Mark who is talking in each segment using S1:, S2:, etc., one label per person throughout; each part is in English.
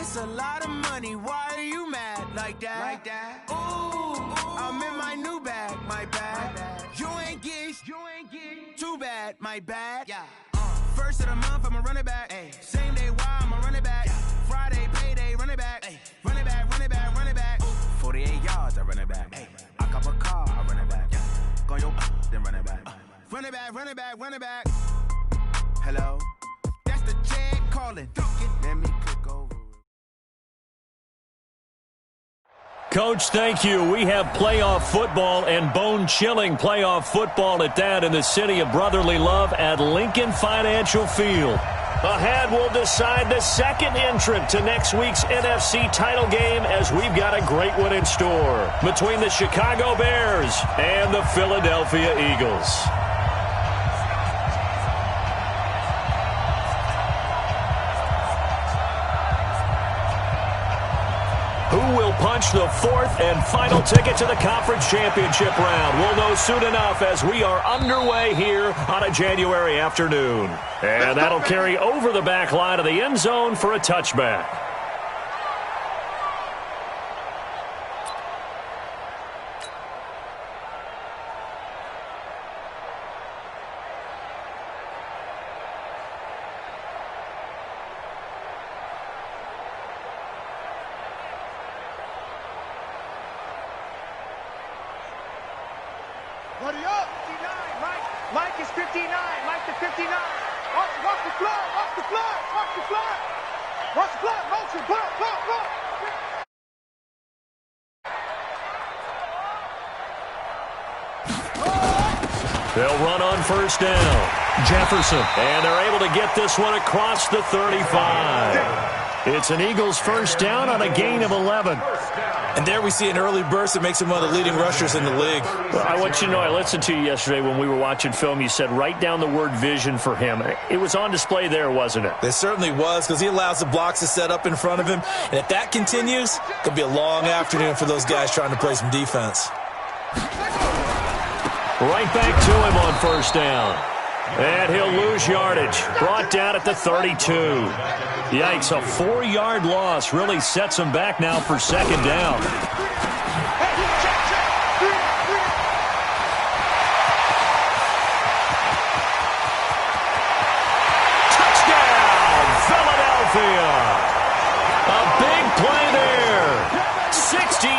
S1: It's a lot of money. Why are you mad like that? Ooh, I'm in my new bag, my bad. You ain't get too bad, my bad. Yeah. First of the month, I'ma run it back. Ay. Same day, why I'ma run it back. Yeah. Friday, payday, run it back. Ay. Run it back, run it back, run it back. Ooh. 48 yards, I run it back. Ay. I cop a car, I run it back. Yeah. Go yo, then run it back. Run it back, run it back, run it back. Hello? That's the Chad calling. Let me click over.
S2: Coach, thank you. We have playoff football and bone-chilling playoff football at that in the city of brotherly love at Lincoln Financial Field. Ahead, we'll decide the second entrant to next week's NFC title game as we've got a great one in store between the Chicago Bears and the Philadelphia Eagles. Who will punch the fourth and final ticket to the conference championship round? We'll know soon enough as we are underway here on a January afternoon. And that'll carry over the back line of the end zone for a touchback.
S3: Mike is 59. Mike to 59. Watch the flag. Watch the flag. Watch the flag. Watch the flag. Motion. Block.
S2: They'll run on first down. Jefferson. And they're able to get this one across the 35. It's an Eagles first down on a gain of 11.
S4: And there we see an early burst that makes him one of the leading rushers in the league.
S2: Well, I want you to know, I listened to you yesterday when we were watching film. You said write down the word vision for him. It was on display there, wasn't it?
S4: It certainly was, because he allows the blocks to set up in front of him. And if that continues, it could be a long afternoon for those guys trying to play some defense.
S2: Right back to him on first down. And he'll lose yardage. Brought down at the 32. Yikes, a 4-yard loss really sets him back now for second down. Touchdown, Philadelphia. A big play there. 68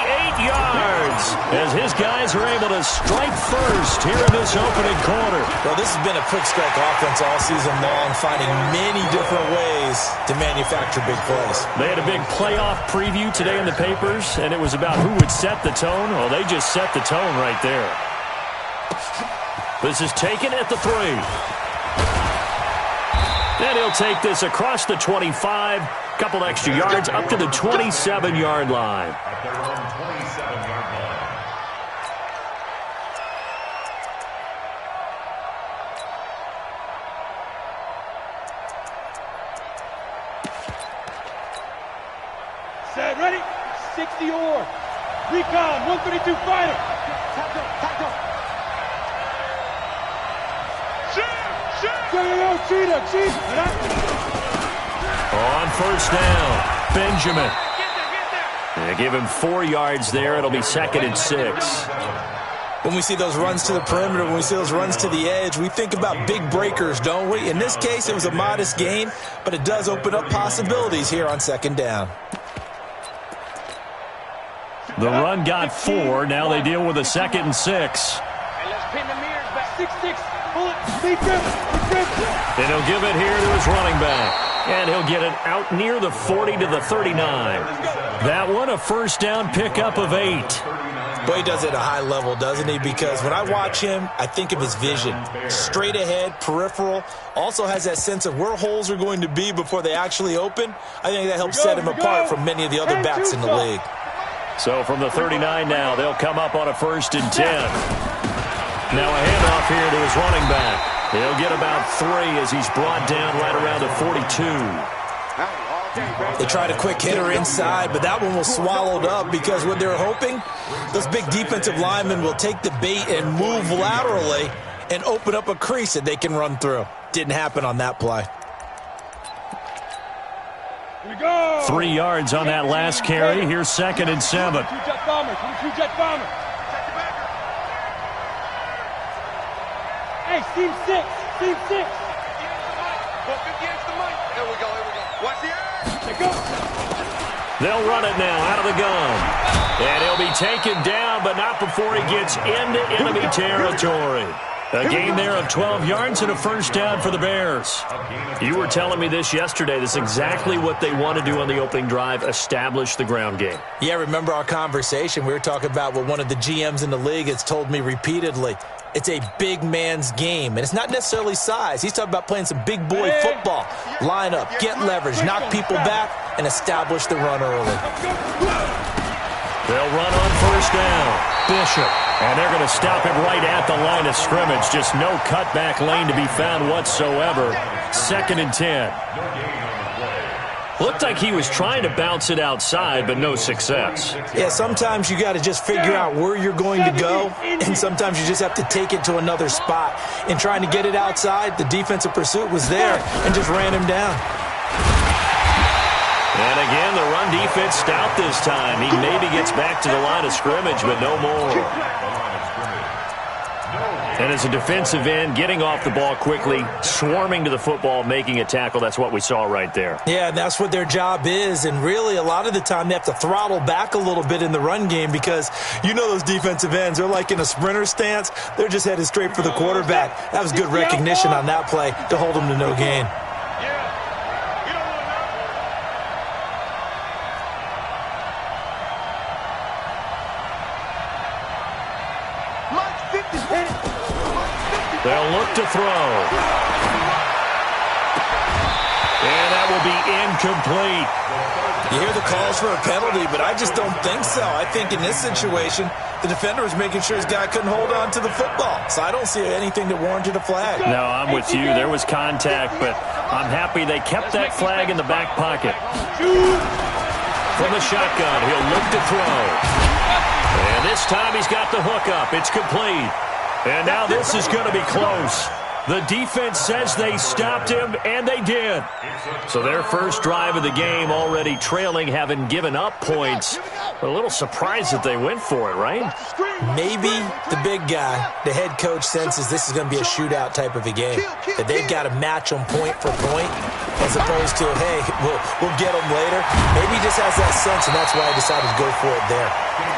S2: yards as his guys are able to strike first here in this opening quarter.
S4: Well, this has been a quick strike offense all season long, finding many different ways to manufacture big plays.
S2: They had a big playoff preview today in the papers, and it was about who would set the tone. Well, they just set the tone right there. This is taken at the 3. And he'll take this across the 25. Couple extra yards up to the 27-yard line.
S3: Set, ready? 60 or. Recon, 132 fighter. Tackle. Shoot.
S2: On first down, Benjamin. They give him 4 yards there. It'll be second and 6.
S4: When we see those runs to the perimeter, when we see those runs to the edge, we think about big breakers, don't we? In this case, it was a modest gain, but it does open up possibilities here on second down.
S2: The run got 4. Now they deal with a second and 6.
S3: And let's pin the mirrors back. 6-6. Pull it.
S2: And he'll give it here to his running back. And he'll get it out near the 40 to the 39. That one, a first down pickup of 8.
S4: Boy, he does it at a high level, doesn't he? Because when I watch him, I think of his vision. Straight ahead, peripheral. Also has that sense of where holes are going to be before they actually open. I think that helps set him apart from many of the other backs in the league.
S2: So from the 39 now, they'll come up on a first and 10. Now a handoff here to his running back. He'll get about 3 as he's brought down right around the 42.
S4: They tried a quick hitter inside, but that one was swallowed up because what they're hoping, those big defensive linemen will take the bait and move laterally and open up a crease that they can run through. Didn't happen on that play.
S2: 3 yards on that last carry. Here's 2nd and 7.
S3: Two-jet bomber. Hey, Steve 6. Steve 6. 58's the mic. Here we go. Watch the edge. There goes.
S2: They'll run it now out of the gun. And he'll be taken down, but not before he gets into enemy territory. A gain there of 12 yards and a first down for the Bears. You were telling me this yesterday. This is exactly what they want to do on the opening drive, establish the ground game.
S4: Yeah, remember our conversation? We were talking about what one of the GMs in the league has told me repeatedly. It's a big man's game, and it's not necessarily size. He's talking about playing some big boy football. Line up, get leverage, knock people back, and establish the run early.
S2: They'll run on first down. Bishop. And they're going to stop him right at the line of scrimmage. Just no cutback lane to be found whatsoever. 2nd and 10. Looked like he was trying to bounce it outside, but no success.
S4: Yeah, sometimes you got to just figure out where you're going to go, and sometimes you just have to take it to another spot. In trying to get it outside, the defensive pursuit was there and just ran him down.
S2: And again, the run defense stout this time. He maybe gets back to the line of scrimmage, but no more. And as a defensive end, getting off the ball quickly, swarming to the football, making a tackle, that's what we saw right there.
S4: Yeah, and that's what their job is. And really, a lot of the time, they have to throttle back a little bit in the run game because you know those defensive ends, they're like in a sprinter stance. They're just headed straight for the quarterback. That was good recognition on that play to hold them to no gain.
S2: They'll look to throw. And that will be incomplete.
S4: You hear the calls for a penalty, but I just don't think so. I think in this situation, the defender was making sure his guy couldn't hold on to the football. So I don't see anything that warranted a flag.
S2: No, I'm with you. There was contact, but I'm happy they kept that flag in the back pocket. From the shotgun, he'll look to throw. And this time he's got the hook up. It's complete. And now this is going to be close. The defense says they stopped him, and they did. So their first drive of the game already trailing, having given up points. A little surprised that they went for it, right?
S4: Maybe the big guy, the head coach, senses this is going to be a shootout type of a game. That they've got to match them point for point as opposed to, hey, we'll get them later. Maybe he just has that sense, and that's why he decided to go for it there.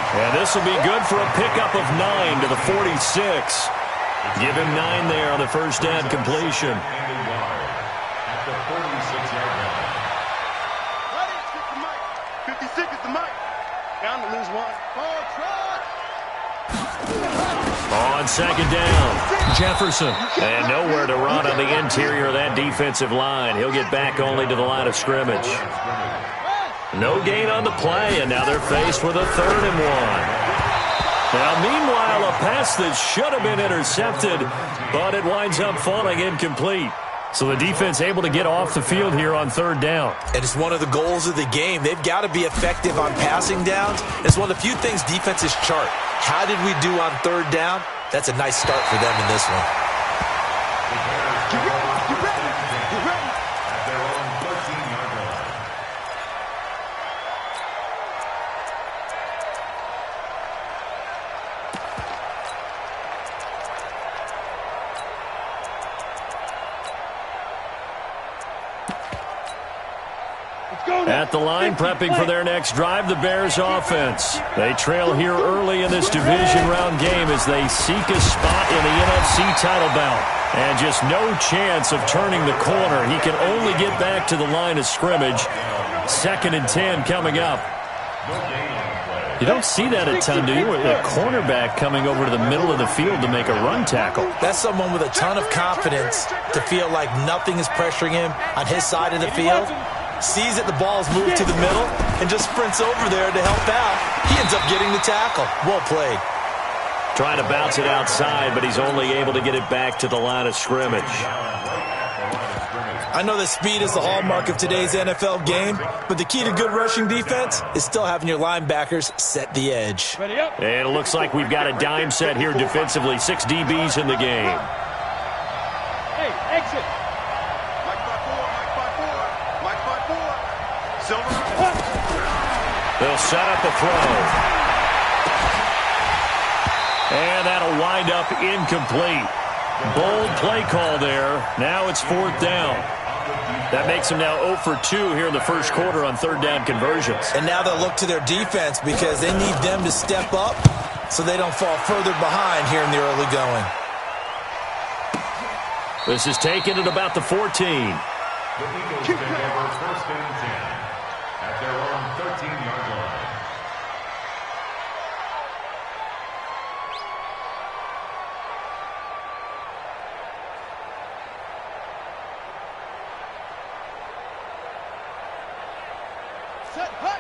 S2: And this will be good for a pickup of 9 to the 46. Give him 9 there on the first down completion.
S3: At the 46-yard line. 56 is the mic. Down to lose one.
S2: On second down, Jefferson. And nowhere to run on the interior of that defensive line. He'll get back only to the line of scrimmage. No gain on the play, and now they're faced with a 3rd and 1. Now, meanwhile, a pass that should have been intercepted, but it winds up falling incomplete. So the defense able to get off the field here on 3rd down.
S4: And it's one of the goals of the game. They've got to be effective on passing downs. It's one of the few things defenses chart. How did we do on 3rd down? That's a nice start for them in this one.
S2: At the line, prepping for their next drive, the Bears offense. They trail here early in this division round game as they seek a spot in the NFC title bout. And just no chance of turning the corner. He can only get back to the line of scrimmage. 2nd and 10 coming up. You don't see that a ton, do you? A cornerback coming over to the middle of the field to make a run tackle.
S4: That's someone with a ton of confidence to feel like nothing is pressuring him on his side of the field. Sees that the ball's moved to the middle and just sprints over there to help out. He ends up getting the tackle. Well played.
S2: Trying to bounce it outside, but he's only able to get it back to the line of scrimmage.
S4: I know that speed is the hallmark of today's NFL game, but the key to good rushing defense is still having your linebackers set the edge.
S2: And it looks like we've got a dime set here defensively. 6 DBs in the game.
S3: Hey, exit.
S2: They'll set up the throw. And that'll wind up incomplete. Bold play call there. Now it's 4th down. That makes them now 0 for 2 here in the first quarter on 3rd down conversions.
S4: And now they'll look to their defense because they need them to step up so they don't fall further behind here in the early going.
S2: This is taken at about the 14.
S5: The Eagles take over 1st and 10 at their own 13-yard line.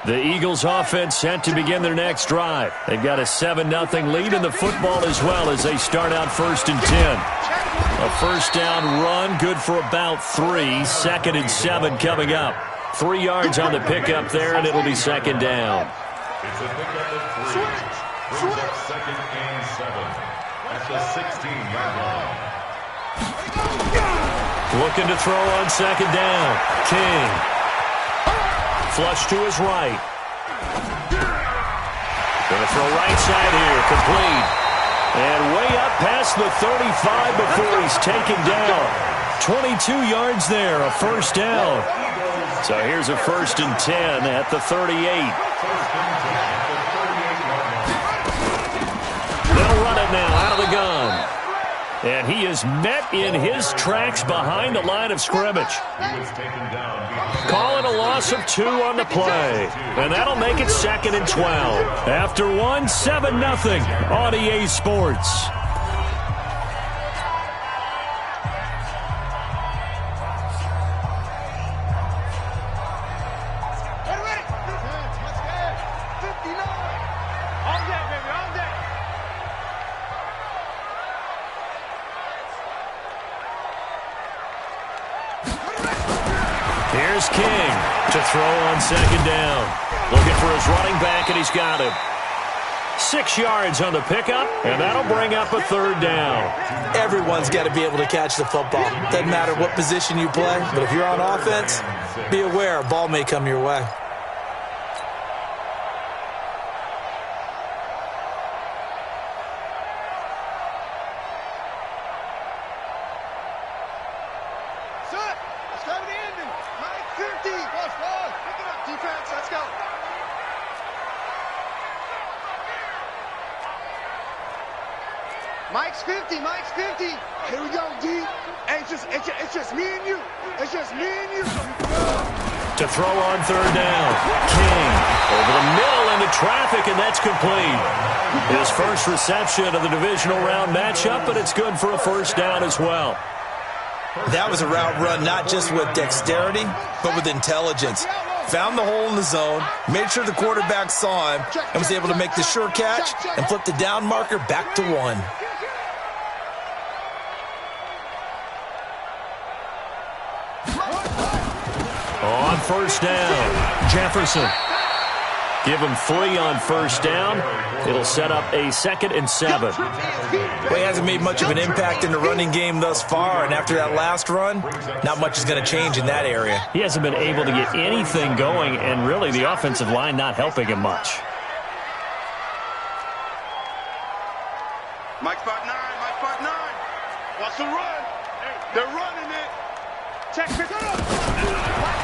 S2: The Eagles offense set to begin their next drive. They've got a 7-0 lead in the football as well as they start out 1st and 10. A 1st down run, good for about 3. 2nd and 7 coming up. 3 yards on the pickup there, and it'll be 2nd down.
S5: It's a pickup of 3. Brings up 2nd and 7 at the 16-yard line.
S2: Looking to throw on 2nd down. King. Flush to his right. Going to throw right side here. Complete. And way up past the 35 before he's taken down. 22 yards there, a 1st down. So here's a 1st and 10 at the 38. They'll run it now out of the gun. And he is met in his tracks behind the line of scrimmage. Calling a loss of 2 on the play. And that'll make it 2nd and 12. After 1, 7-0 on EA Sports. Here's King to throw on 2nd down. Looking for his running back, and he's got him. 6 yards on the pickup, and that'll bring up a 3rd down.
S4: Everyone's got to be able to catch the football. Doesn't matter what position you play, but if you're on offense, be aware a ball may come your way.
S3: Mike's 50. Mike's 50. Here we go, D. Hey, it's just me and you. It's just me and you.
S2: To throw on 3rd down. King over the middle into traffic, and that's complete. His first reception of the divisional round matchup, but it's good for a 1st down as well.
S4: That was a route run not just with dexterity, but with intelligence. Found the hole in the zone, made sure the quarterback saw him, and was able to make the sure catch and flip the down marker back to 1.
S2: On 1st down, Jefferson. Give him 3 on 1st down. It'll set up a 2nd and 7.
S4: Well, he hasn't made much of an impact in the running game thus far, and after that last run, not much is going to change in that area.
S2: He hasn't been able to get anything going, and really the offensive line not helping him much.
S3: Mike 5'9", Mike 5'9". What's the run? They're running it. Check it up.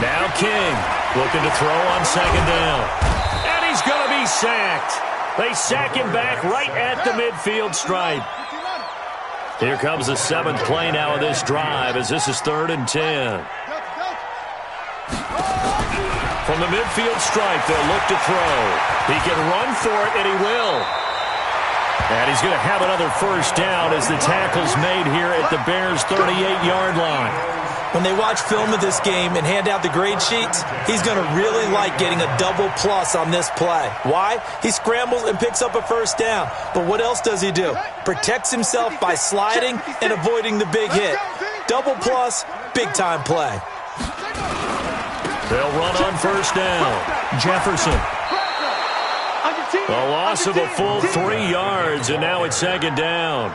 S2: Now King looking to throw on 2nd down. And he's going to be sacked. They sack him back right at the midfield stripe. Here comes the 7th play now of this drive as this is 3rd and 10. From the midfield stripe, they'll look to throw. He can run for it, and he will. And he's going to have another 1st down as the tackle's made here at the Bears' 38-yard line.
S4: When they watch film of this game and hand out the grade sheets, he's going to really like getting a double plus on this play. Why? He scrambles and picks up a 1st down. But what else does he do? Protects himself by sliding and avoiding the big hit. Double plus, big-time play.
S2: They'll run on 1st down. Jefferson. A loss of a full 3 yards, and now it's 2nd down.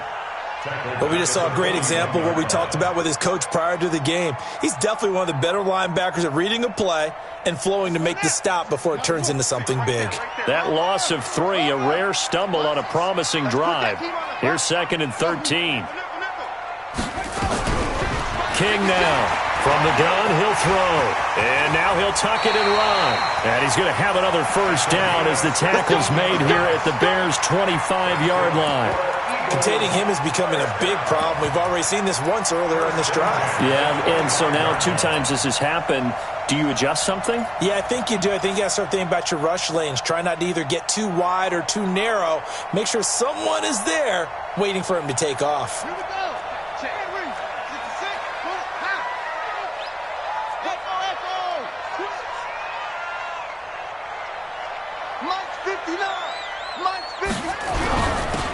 S4: But we just saw a great example of what we talked about with his coach prior to the game. He's definitely one of the better linebackers at reading a play and flowing to make the stop before it turns into something big.
S2: That loss of 3, a rare stumble on a promising drive. Here's 2nd and 13. King now. From the gun, he'll throw. And now he'll tuck it and run. And he's going to have another first down as the tackle's made here at the Bears' 25-yard line.
S4: Containing him is becoming a big problem. We've already seen this once earlier in this drive.
S2: Yeah, and so now 2 times this has happened. Do you adjust something?
S4: Yeah, I think you do. I think you got to start thinking about your rush lanes. Try not to either get too wide or too narrow. Make sure someone is there waiting for him to take off.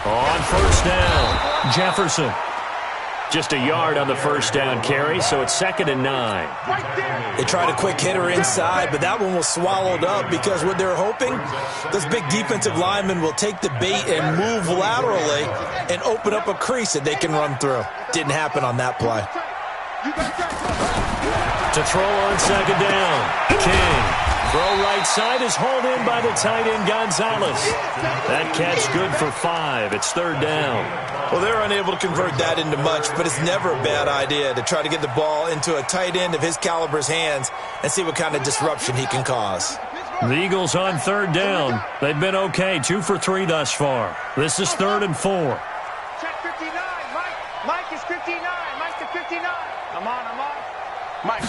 S2: On first down, Jefferson. Just a yard on the first down carry, so it's 2nd and 9.
S4: They tried a quick hitter inside, but that one was swallowed up because what they're hoping, those big defensive linemen will take the bait and move laterally and open up a crease that they can run through. Didn't happen on that play.
S2: To throw on 2nd down, King. Throw right side is hauled in by the tight end Gonzalez. That catch good for 5. It's 3rd down.
S4: Well, they're unable to convert that into much, but it's never a bad idea to try to get the ball into a tight end of his caliber's hands and see what kind of disruption he can cause.
S2: The Eagles on 3rd down. They've been okay, 2 for 3 thus far. This is 3rd and 4.
S3: Check 59, Mike. Mike is 59. Mike to 59. I'm on. Mike.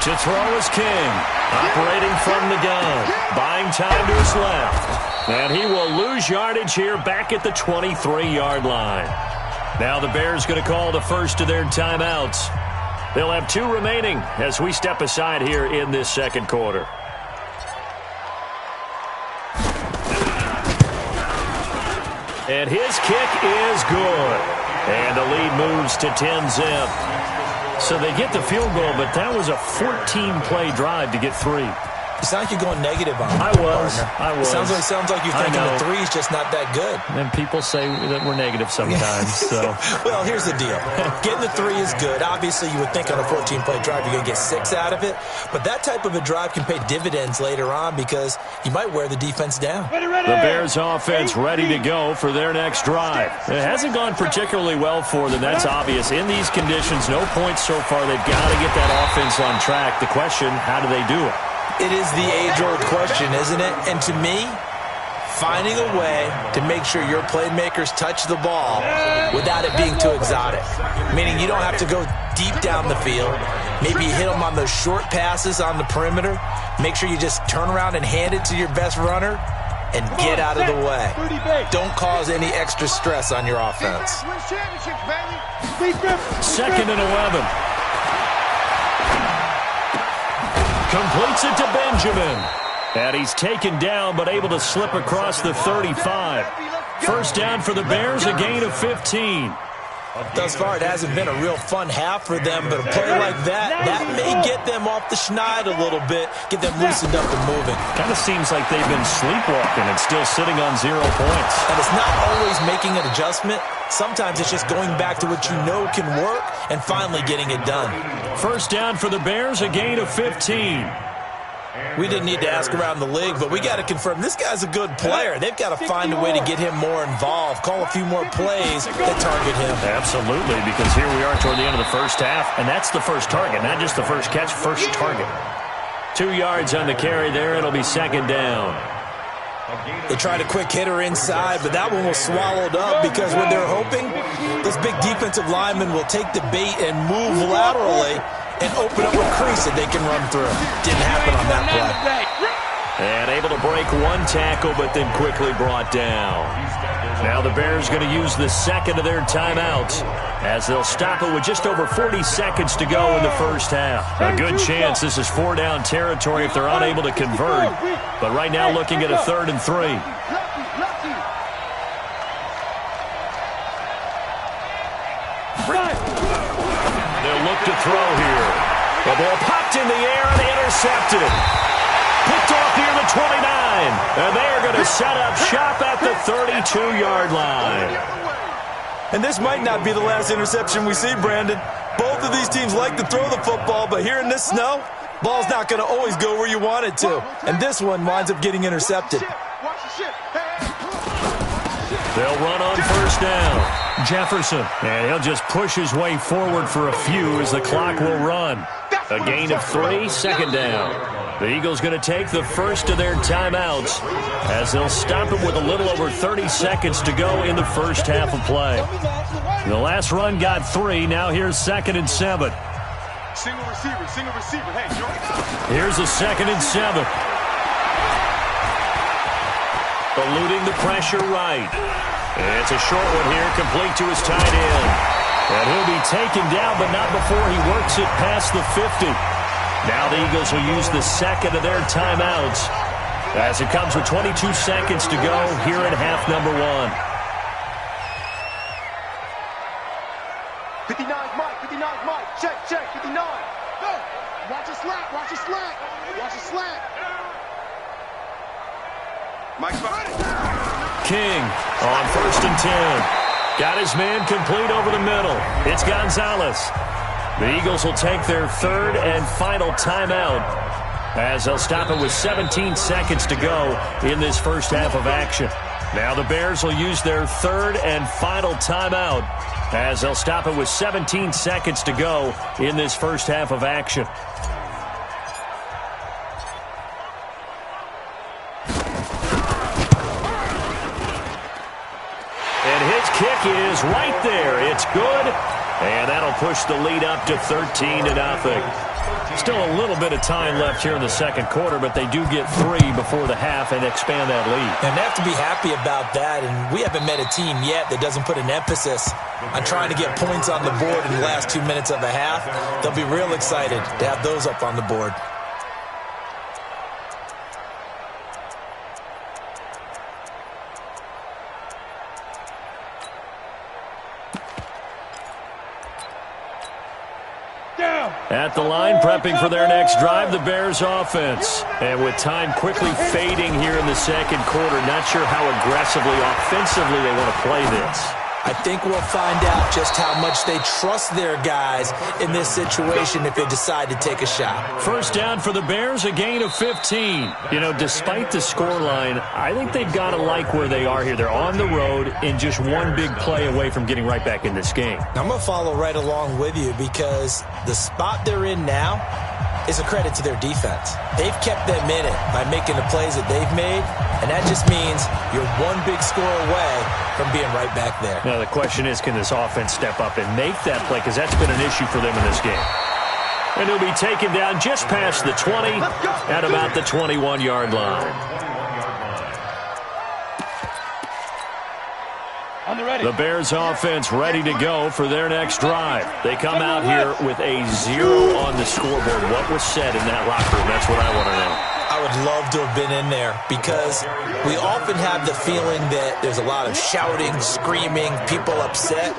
S2: To throw is King. Operating from the gun. Buying time to his left. And he will lose yardage here back at the 23-yard line. Now the Bears going to call the first of their timeouts. They'll have 2 remaining as we step aside here in this 2nd quarter. And his kick is good. And the lead moves to 10-zip. So they get the field goal, but that was a 14-play drive to get 3.
S4: You sound like you're going negative on him.
S2: I was.
S4: Sounds like you're thinking the 3's just not that good.
S2: And people say that we're negative sometimes. So,
S4: well, here's the deal. Getting the 3 is good. Obviously, you would think on a 14-play drive you're going to get 6 out of it. But that type of a drive can pay dividends later on because you might wear the defense down.
S2: The Bears offense ready to go for their next drive. It hasn't gone particularly well for them. That's obvious. In these conditions, no points so far. They've got to get that offense on track. The question, how do they do it?
S4: It is the age-old question, isn't it? And to me, finding a way to make sure your playmakers touch the ball without it being too exotic. Meaning you don't have to go deep down the field. Maybe you hit them on those short passes on the perimeter. Make sure you just turn around and hand it to your best runner and get out of the way. Don't cause any extra stress on your offense.
S2: 2nd and 11. Completes it to Benjamin. And he's taken down but able to slip across the 35. First down for the Bears, a gain of 15.
S4: Thus far, it hasn't been a real fun half for them, but a play like that may get them off the schneid a little bit, get them loosened up and moving.
S2: Kind of seems like they've been sleepwalking and still sitting on 0 points.
S4: And it's not always making an adjustment. Sometimes it's just going back to what you know can work and finally getting it done.
S2: First down for the Bears, a gain of 15.
S4: We didn't need to ask around the league, but we got to confirm this guy's a good player. They've got to find a way to get him more involved, call a few more plays that target him.
S2: Absolutely, because here we are toward the end of the first half, and that's the first target, not just the first catch, first target. 2 yards on the carry there. It'll be 2nd down.
S4: They tried a quick hitter inside, but that one was swallowed up because what they're hoping, those big defensive linemen will take the bait and move laterally and open up a crease that they can run through. Didn't happen on that play.
S2: And able to break 1 tackle, but then quickly brought down. Now the Bears going to use the 2nd of their timeouts as they'll stop it with just over 40 seconds to go in the first half. A good chance this is 4-down territory if they're unable to convert. But right now looking at a 3rd and 3. They'll look to throw here. The ball popped in the air and intercepted. Picked off near the 29. And they're going to set up shop at the 32-yard line.
S4: And this might not be the last interception we see, Brandon. Both of these teams like to throw the football, but here in this snow, ball's not going to always go where you want it to. And this one winds up getting intercepted.
S2: They'll run on first down. Jefferson, and he'll just push his way forward for a few as the clock will run. A gain of 3, second down. The Eagles going to take the first of their timeouts as they'll stop it with a little over 30 seconds to go in the first half of play. The last run got 3. Now here's 2nd and 7.
S3: Single receiver. Hey,
S2: here's a 2nd and 7. Eluding the pressure right. It's a short one here, complete to his tight end. And he'll be taken down, but not before he works it past the 50. Now the Eagles will use the second of their timeouts as it comes with 22 seconds to go here in half number 1.
S3: 59 Mike. Check, 59. Go. Watch a slant. Mike's behind it.
S2: King on 1st and 10. Got his man complete over the middle. It's Gonzalez. The Eagles will take their third and final timeout as they'll stop it with 17 seconds to go in this first half of action. Now the Bears will use their third and final timeout as they'll stop it with 17 seconds to go in this first half of action. And his kick is right there. It's good. And that'll push the lead up to 13-0. Still a little bit of time left here in the second quarter, but they do get 3 before the half and expand that lead.
S4: And they have to be happy about that, and we haven't met a team yet that doesn't put an emphasis on trying to get points on the board in the last 2 minutes of a half. They'll be real excited to have those up on the board.
S2: At the line, prepping for their next drive, the Bears offense. And with time quickly fading here in the second quarter, not sure how aggressively, offensively they want to play this.
S4: I think we'll find out just how much they trust their guys in this situation if they decide to take a shot.
S2: First down for the Bears, a gain of 15. You know, despite the scoreline, I think they've got to like where they are here. They're on the road and just one big play away from getting right back in this game.
S4: I'm going to follow right along with you because the spot they're in now is a credit to their defense. They've kept them in it by making the plays that they've made, and that just means you're one big score away from being right back there.
S2: Now the question is, can this offense step up and make that play? Because that's been an issue for them in this game. And he'll be taken down just past the 20 at about the 21-yard line. The Bears offense ready to go for their next drive. They come out here with a 0 on the scoreboard. What was said in that locker room? That's what I want to know.
S4: I would love to have been in there because we often have the feeling that there's a lot of shouting, screaming, people upset.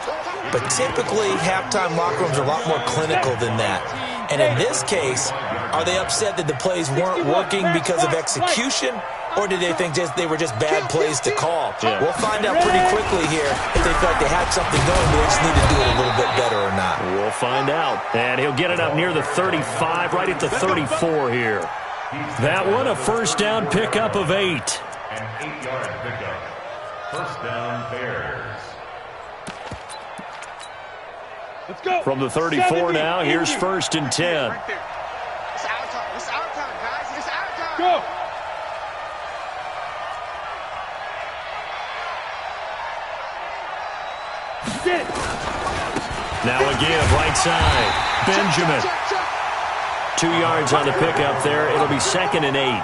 S4: But typically, halftime locker rooms are a lot more clinical than that. And in this case, are they upset that the plays weren't working because of execution? Or did they think they were just bad plays to call?
S2: Yeah.
S4: We'll find out pretty quickly here if they feel like they had something going, but they just need to do it a little bit better or not.
S2: We'll find out. And he'll get it up near the 35, right at the 34 here. That one, a first down pickup of 8.
S5: An 8-yard pickup. First down, Bears.
S3: Let's go.
S2: From the 34 now, here's 1st and 10.
S3: Right there. It's our time. It's our time, guys. It's our time. Go. Get it.
S2: Now again, right side. Benjamin. 2 yards on the pickup there. It'll be 2nd and 8.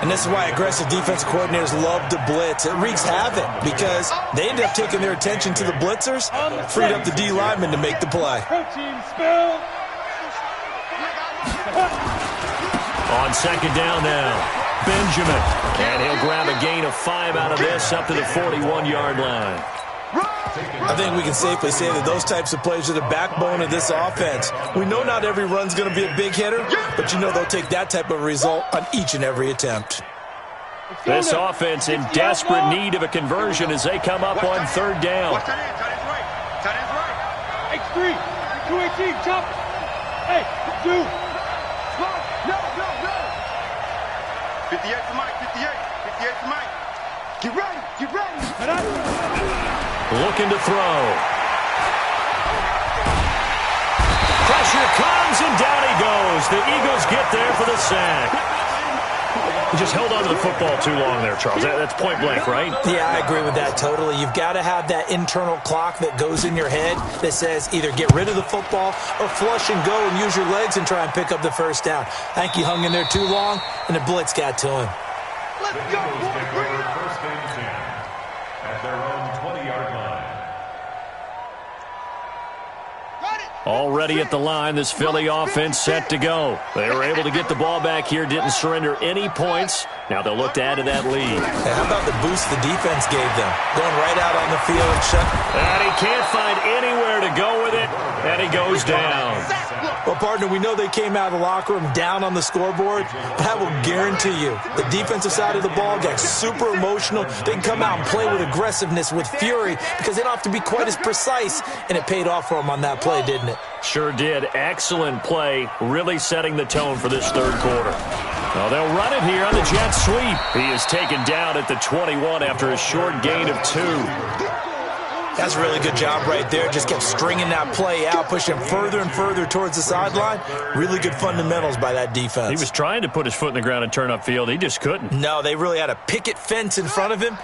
S4: And this is why aggressive defense coordinators love to blitz. It wreaks havoc because they end up taking their attention to the blitzers, freed up the D lineman to make the play.
S3: Protein spill.
S2: On 2nd down now, Benjamin. And he'll grab a gain of 5 out of this up to the 41-yard line.
S4: I think we can safely say that those types of plays are the backbone of this offense. We know not every run's going to be a big hitter, but you know they'll take that type of result on each and every attempt.
S2: This offense in desperate need of a conversion as they come up on 3rd down.
S3: X3. 218. Chop. Hey, 2. No. 58 to Mike. 58 to Mike. Get ready.
S2: Looking to throw. Pressure comes, and down he goes. The Eagles get there for the sack. He just held on to the football too long there, Charles. That's point blank, right?
S4: Yeah, I agree with that totally. You've got to have that internal clock that goes in your head that says either get rid of the football or flush and go and use your legs and try and pick up the first down. I think he hung in there too long, and the blitz got to him.
S5: Let's go, boy. First and 10 at their own 20-yard line.
S2: Already at the line, this Philly offense set to go. They were able to get the ball back here, didn't surrender any points. Now they'll look to add to that lead.
S4: Hey, how about the boost the defense gave them? Going right out on the field and shut.
S2: And he can't find anywhere to go with it, and he goes down.
S4: Well, partner, we know they came out of the locker room down on the scoreboard, but I will guarantee you the defensive side of the ball got super emotional. They can come out and play with aggressiveness, with fury, because they don't have to be quite as precise, and it paid off for them on that play, didn't it?
S2: Sure did. Excellent play, really setting the tone for this third quarter. Well, they'll run it here on the jet sweep. He is taken down at the 21 after a short gain of 2.
S4: That's a really good job right there. Just kept stringing that play out, pushing further and further towards the sideline. Really good fundamentals by that defense.
S2: He was trying to put his foot in the ground and turn upfield. He just couldn't.
S4: No, they really had a picket fence in front of him.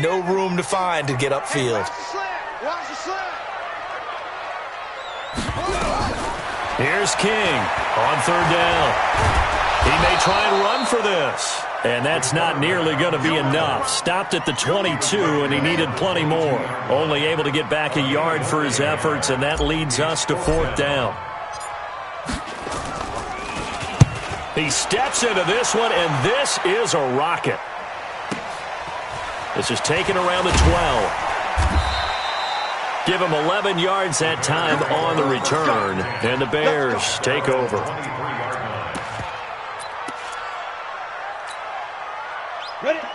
S4: No room to find to get upfield.
S2: Here's King on third down. He may try and run for this. And that's not nearly going to be enough. Stopped at the 22, and he needed plenty more. Only able to get back a yard for his efforts, and that leads us to fourth down. He steps into this one, and this is a rocket. This is taken around the 12. Give him 11 yards that time on the return, and the Bears take over.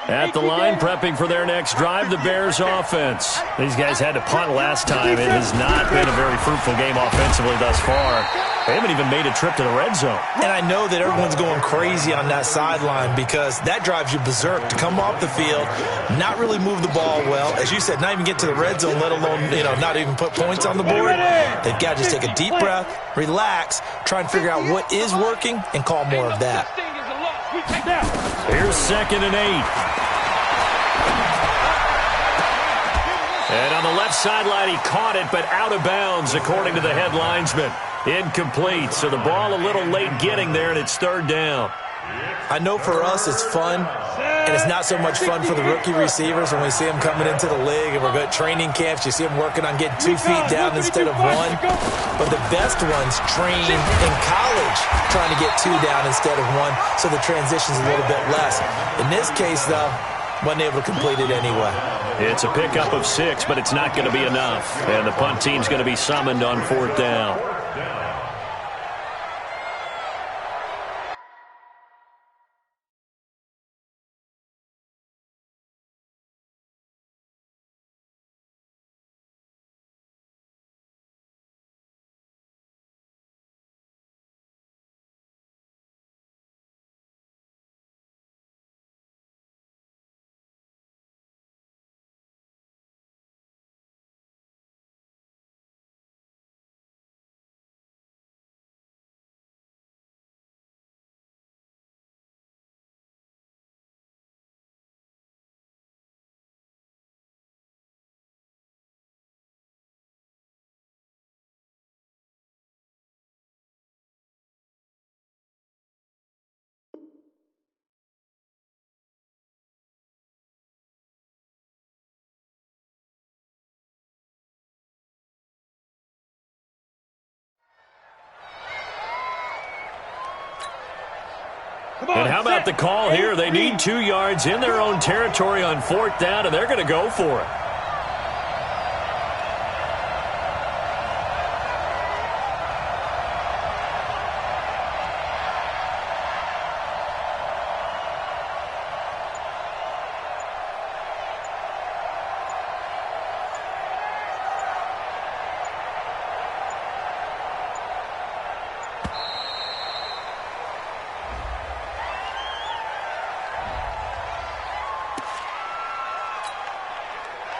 S2: At the line, prepping for their next drive, the Bears offense. These guys had to punt last time. It has not been a very fruitful game offensively thus far. They haven't even made a trip to the red zone.
S4: And I know that everyone's going crazy on that sideline because that drives you berserk to come off the field, not really move the ball well. As you said, not even get to the red zone, let alone, not even put points on the board. They've got to just take a deep breath, relax, try and figure out what is working, and call more of that.
S2: Here's 2nd and 8. And on the left sideline, he caught it, but out of bounds, according to the head linesman. Incomplete, so the ball a little late getting there, and it's third down.
S4: I know for us it's fun, and it's not so much fun for the rookie receivers when we see them coming into the league and we're going to training camps. You see them working on getting 2 feet down instead of 1. But the best ones train in college trying to get 2 down instead of 1, so the transition's a little bit less. In this case, though, wasn't able to complete it anyway.
S2: It's a pickup of 6, but it's not going to be enough. And the punt team's going to be summoned on fourth down. And how about the call here? They need 2 yards in their own territory on fourth down, and they're going to go for it.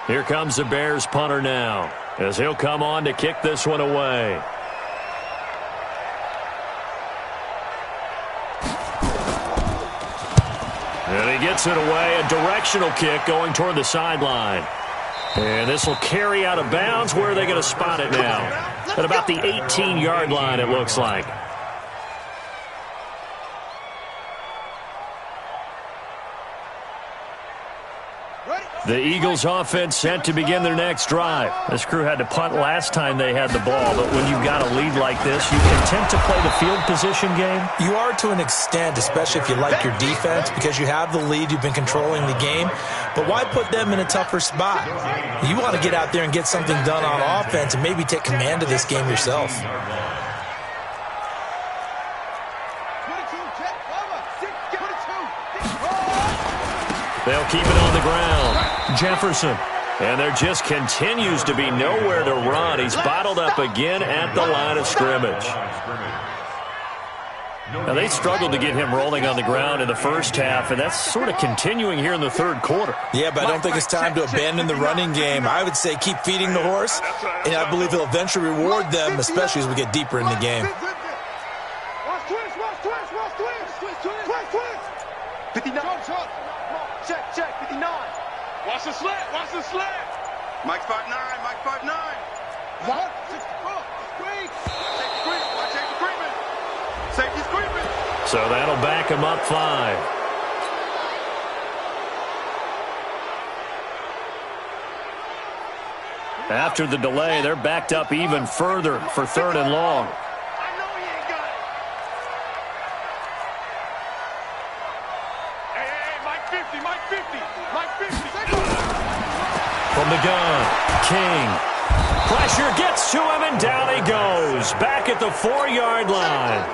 S2: Here comes the Bears punter now, as he'll come on to kick this one away. And he gets it away, a directional kick going toward the sideline. And this will carry out of bounds. Where are they going to spot it now? At about the 18-yard line, it looks like. The Eagles offense set to begin their next drive. This crew had to punt last time they had the ball, but when you've got a lead like this, you content to play the field position game?
S4: You are to an extent, especially if you like your defense, because you have the lead, you've been controlling the game. But why put them in a tougher spot? You want to get out there and get something done on offense and maybe take command of this game yourself.
S2: They'll keep it on the ground. Jefferson. And there just continues to be nowhere to run. He's bottled up again at the line of scrimmage. Now, they struggled to get him rolling on the ground in the first half, and that's sort of continuing here in the third quarter.
S4: Yeah, but I don't think it's time to abandon the running game. I would say keep feeding the horse, and I believe he'll eventually reward them, especially as we get deeper in the game.
S3: Check, 59. Watch the slant, watch the slant. Mike 5'9", Mike 5'9". What? Safety creeping. Safety's creeping.
S2: So that'll back him up 5. After the delay, they're backed up even further for 3rd and long. From the gun, King. Pressure gets to him, and down he goes. Back at the 4-yard line.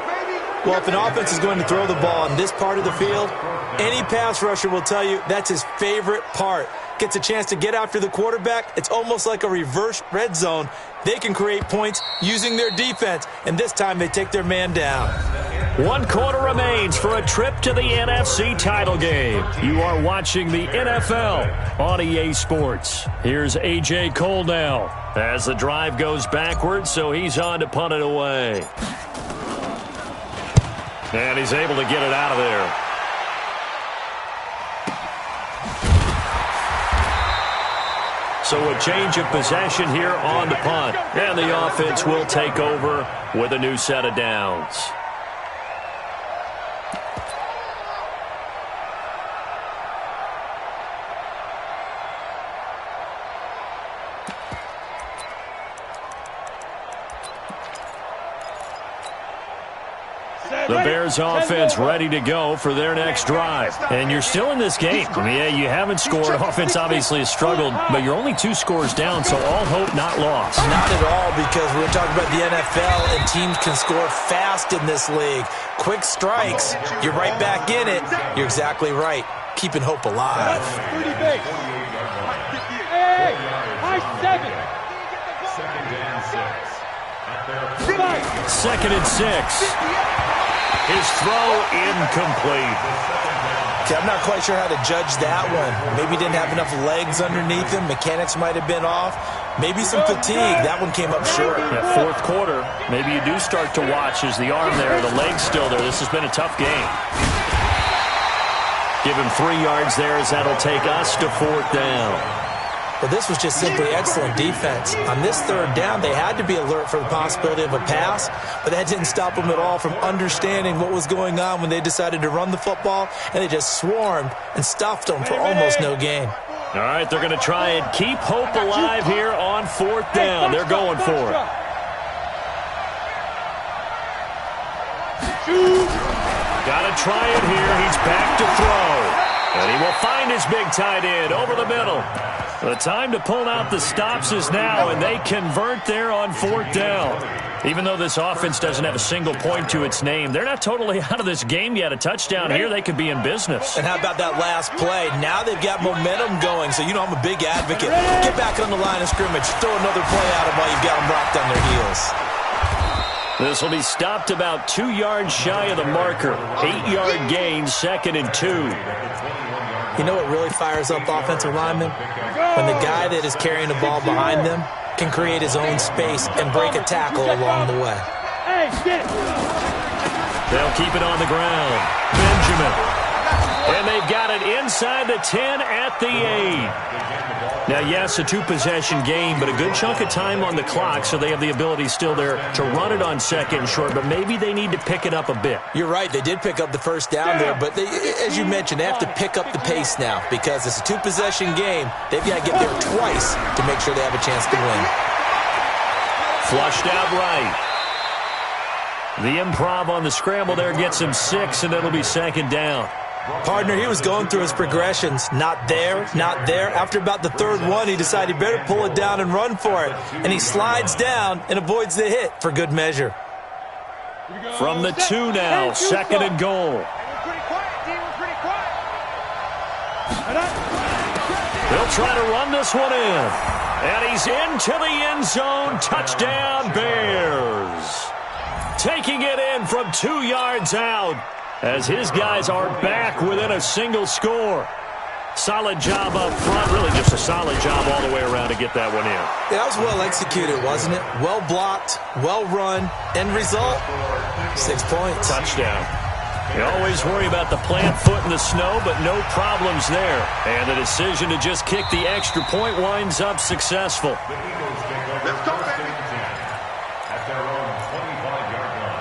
S4: Well, if an offense is going to throw the ball in this part of the field, any pass rusher will tell you that's his favorite part. Gets a chance to get after the quarterback. It's almost like a reverse red zone. They can create points using their defense, and this time they take their man down.
S2: 1 quarter remains for a trip to the NFC title game. You are watching the NFL on EA Sports. Here's A.J. Cole now as the drive goes backwards, so he's on to punt it away. And he's able to get it out of there. So a change of possession here on the punt. And the offense will take over with a new set of downs. The Bears offense ready to go for their next drive. And you're still in this game. Yeah, you haven't scored. Offense obviously has struggled, but you're only 2 scores down, so all hope not lost.
S4: Not at all, because we're talking about the NFL, and teams can score fast in this league. Quick strikes, you're right back in it. You're exactly right. Keeping hope alive.
S3: Hey, high 7.
S2: 2nd and 6. His throw incomplete.
S4: Okay, I'm not quite sure how to judge that one. Maybe he didn't have enough legs underneath him. Mechanics might have been off. Maybe some fatigue. That one came up short.
S2: Yeah, 4th quarter. Maybe you do start to watch as the arm there, the leg's still there. This has been a tough game. Give him 3 yards there as that'll take us to 4th down.
S4: Well, this was just simply excellent defense. On this 3rd down, they had to be alert for the possibility of a pass, but that didn't stop them at all from understanding what was going on when they decided to run the football, and they just swarmed and stuffed them for almost no gain.
S2: All right, they're going to try and keep hope alive here on 4th down. They're going for it. Got to try it here. He's back to throw. And he will find his big tight end over the middle. The time to pull out the stops is now, and they convert there on 4th down. Even though this offense doesn't have a single point to its name, they're not totally out of this game yet. A touchdown here, they could be in business.
S4: And how about that last play? Now they've got momentum going, so you know I'm a big advocate. Get back on the line of scrimmage. Throw another play at them while you've got them rocked on their heels.
S2: This will be stopped about 2 yards shy of the marker. 8-yard gain, 2nd and 2.
S4: You know what really fires up offensive linemen? When the guy that is carrying the ball behind them can create his own space and break a tackle along the way.
S2: They'll keep it on the ground. Benjamin. And they've got it inside the 10 at the 8. Now, yes, a two-possession game, but a good chunk of time on the clock, so they have the ability still there to run it on second and short, but maybe they need to pick it up a bit.
S4: You're right. They did pick up the first down there, but as you mentioned, they have to pick up the pace now because it's a two-possession game. They've got to get there twice to make sure they have a chance to win.
S2: Flushed out right. The improv on the scramble there gets him 6, and it'll be second down.
S4: Partner, he was going through his progressions. Not there, not there. After about the third one, he decided he better pull it down and run for it. And he slides down and avoids the hit for good measure.
S2: From the 2 now, second and goal. They'll try to run this one in. And he's into the end zone. Touchdown, Bears. Taking it in from 2 yards out, as his guys are back within a single score. Solid job up front. Really just a solid job all the way around to get that one in.
S4: Yeah, that was well executed, wasn't it? Well blocked, well run. End result, 6 points.
S2: Touchdown. You always worry about the plant foot in the snow, but no problems there. And the decision to just kick the extra point winds up successful.
S5: Let's go, baby. At their own 25-yard line.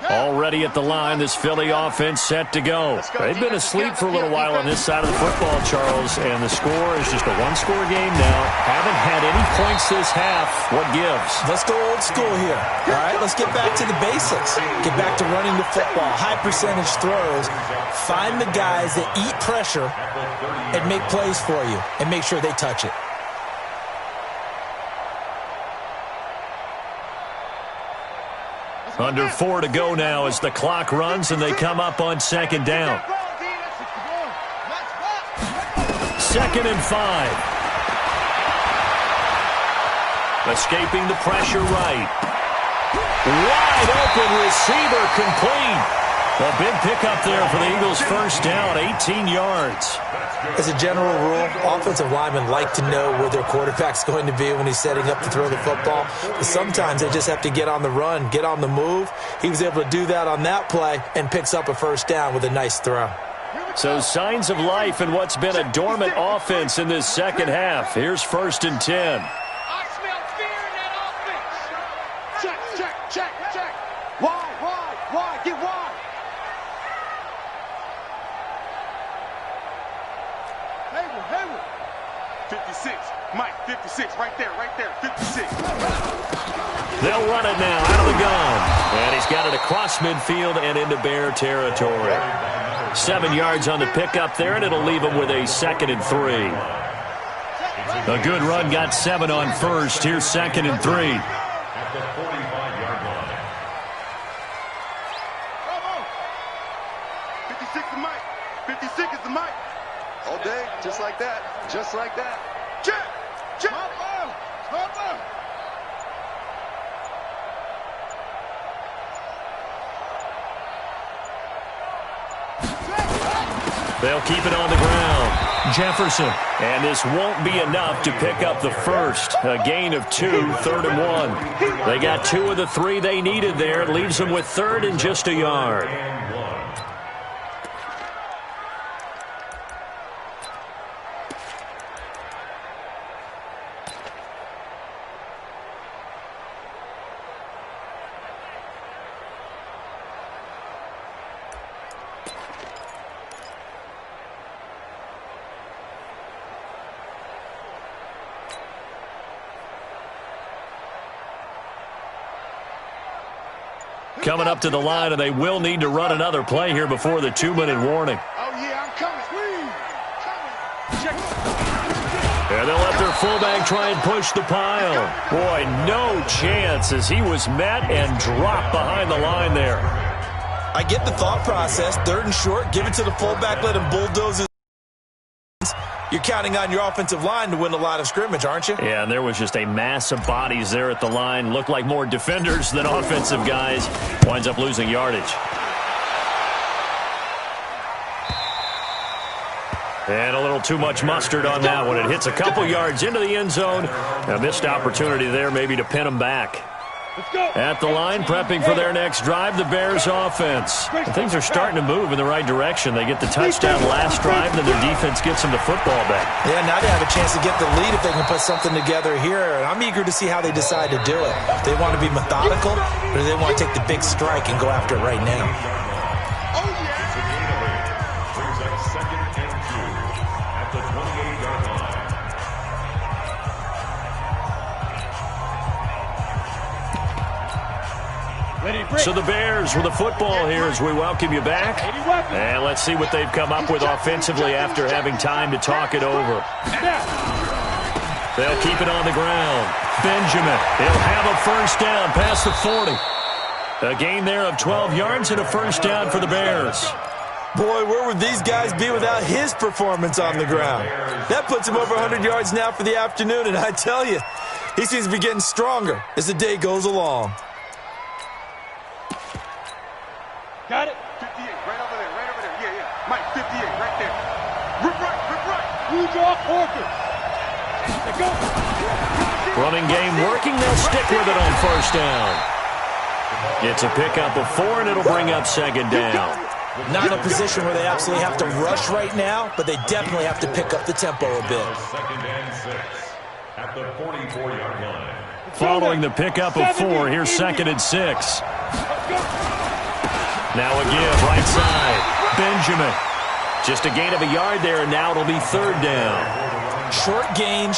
S2: Already at the line, this Philly offense set to go. They've been asleep for a little while on this side of the football, Charles, and the score is just a one-score game now. Haven't had any points this half. What gives?
S4: Let's go old school here. All right, let's get back to the basics. Get back to running the football, high percentage throws. Find the guys that eat pressure and make plays for you and make sure they touch it.
S2: Under 4 to go now as the clock runs and they come up on second down. Second and 5. Escaping the pressure right. Wide open receiver complete. A big pickup there for the Eagles' first down, 18 yards.
S4: As a general rule, offensive linemen like to know where their quarterback's going to be when he's setting up to throw the football. But sometimes they just have to get on the run, get on the move. He was able to do that on that play and picks up a first down with a nice throw.
S2: So signs of life in what's been a dormant offense in this second half. Here's first and 10.
S3: I smell fear in that offense. Check. Wide, get wide. Hayward. 56, Mike, 56, right there, 56.
S2: They'll run it now out of the gun. And he's got it across midfield and into Bear territory. 7 yards on the pickup there, and it'll leave him with a second and 3. A good run, got 7 on first. Here's second and 3.
S5: At the 45-yard line.
S3: 56 is Mike. 56 is the Mike. All day, just like that. Check.
S2: They'll keep it on the ground. Jefferson. And this won't be enough to pick up the first. A gain of 2, 3rd and 1. They got 2 of the 3 they needed there. It leaves them with 3rd and just a yard. Coming up to the line, and they will need to run another play here before the 2-minute warning.
S3: Oh, yeah, I'm coming.
S2: And they'll let their fullback try and push the pile. Boy, no chance as he was met and dropped behind the line there.
S4: I get the thought process. 3rd and short, give it to the fullback, let him bulldoze his. You're counting on your offensive line to win a line of scrimmage, aren't you?
S2: Yeah, and there was just a mass of bodies there at the line. Looked like more defenders than offensive guys. Winds up losing yardage. And a little too much mustard on that one. It hits a couple yards into the end zone. A missed opportunity there maybe to pin them back. At the line, prepping for their next drive, the Bears offense. And things are starting to move in the right direction. They get the touchdown last drive, then their defense gets them the football back.
S4: Yeah, now they have a chance to get the lead if they can put something together here. And I'm eager to see how they decide to do it. Do they want to be methodical, or do they want to take the big strike and go after it right now?
S5: Brings up 2nd and 2 at the 28-yard line.
S2: So the Bears with the football here as we welcome you back. And let's see what they've come up with offensively after having time to talk it over. They'll keep it on the ground. Benjamin, he'll have a first down past the 40. A gain there of 12 yards and a first down for the Bears.
S4: Boy, where would these guys be without his performance on the ground? That puts him over 100 yards now for the afternoon, and I tell you, he seems to be getting stronger as the day goes along.
S3: Got it? 58, right over there, right over there. Yeah, yeah. Mike, 58, right there. Rip right, rip right. Blue jaw, Parker. Let's go.
S2: Running game working. They'll stick with it on first down. It's a pickup of 4, and it'll bring up second down.
S4: Not in a position where they absolutely have to rush right now, but they definitely have to pick up the tempo a bit.
S5: 2nd and 6 at the 44-yard line.
S2: Following the pickup of 4, here's 2nd and 6. Now a give, right side. Benjamin. Just a gain of a yard there, and now it'll be 3rd down.
S4: Short gain,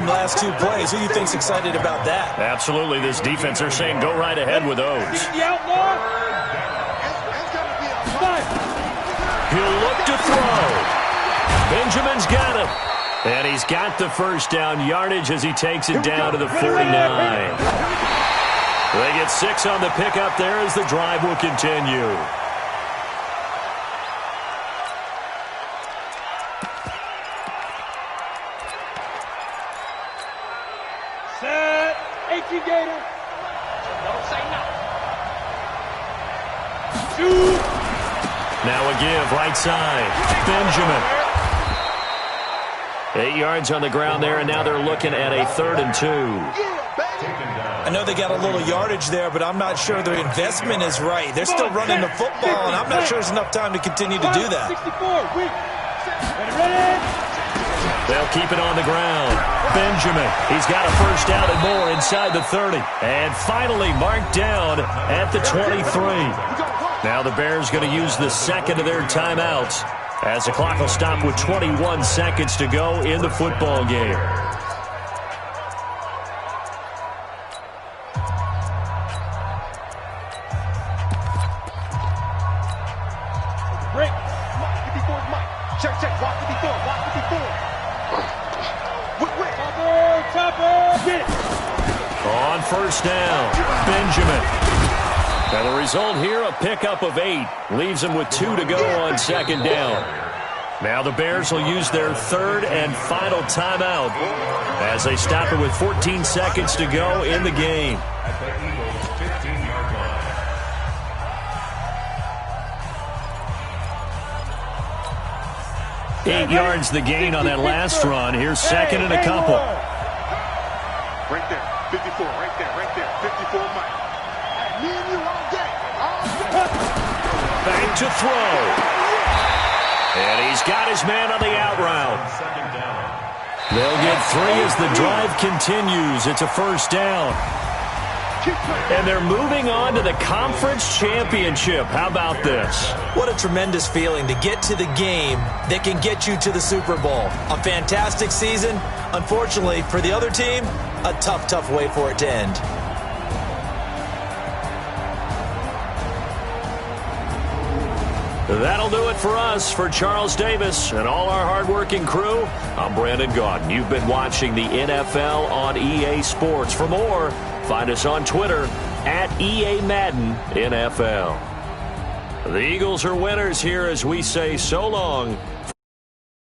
S4: last 2 plays. Who do you think's excited about that?
S2: Absolutely, this defense, they're saying go right ahead with those. He'll look to throw. Benjamin's got it. And he's got the first down yardage as he takes it down to the 49. They get 6 on the pickup there as the drive will continue.
S3: Set. 18 Gator. Don't say no. Shoot.
S2: Now a give, right side. Benjamin. 8 yards on the ground there, and now they're looking at a 3rd and 2.
S4: I know they got a little yardage there, but I'm not sure their investment is right. They're still running the football, and I'm not sure there's enough time to continue to do that.
S3: 64. Ready.
S2: They'll keep it on the ground. Benjamin, he's got a first down and more inside the 30. And finally marked down at the 23. Now the Bears going to use the second of their timeouts as the clock will stop with 21 seconds to go in the football game.
S3: Break. 54 is Mike. Check. Walk 54. Walk 54. Whip. Chopper. Get it.
S2: On first down, Benjamin. Now the result here, a pickup of 8. Leaves them with 2 to go on 2nd down. Now the Bears will use their 3rd and final timeout as they stop it with 14 seconds to go in the game.
S5: At the Eagles' 15-yard line.
S2: 8 yards the gain on that last run. Here's 2nd and a couple.
S3: Right there. 54. Right there. 54 Mike. Me and you all day.
S2: Back to throw. And he's got his man on the out route.
S5: 2nd down.
S2: They'll get 3 as the drive continues. It's a first down. And they're moving on to the conference championship. How about this?
S4: What a tremendous feeling to get to the game that can get you to the Super Bowl. A fantastic season. Unfortunately, for the other team, a tough way for it to end.
S2: That'll do it for us. For Charles Davis and all our hardworking crew, I'm Brandon Gaudin. You've been watching the NFL on EA Sports. For more, find us on Twitter at EA Madden NFL. The Eagles are winners here as we say so long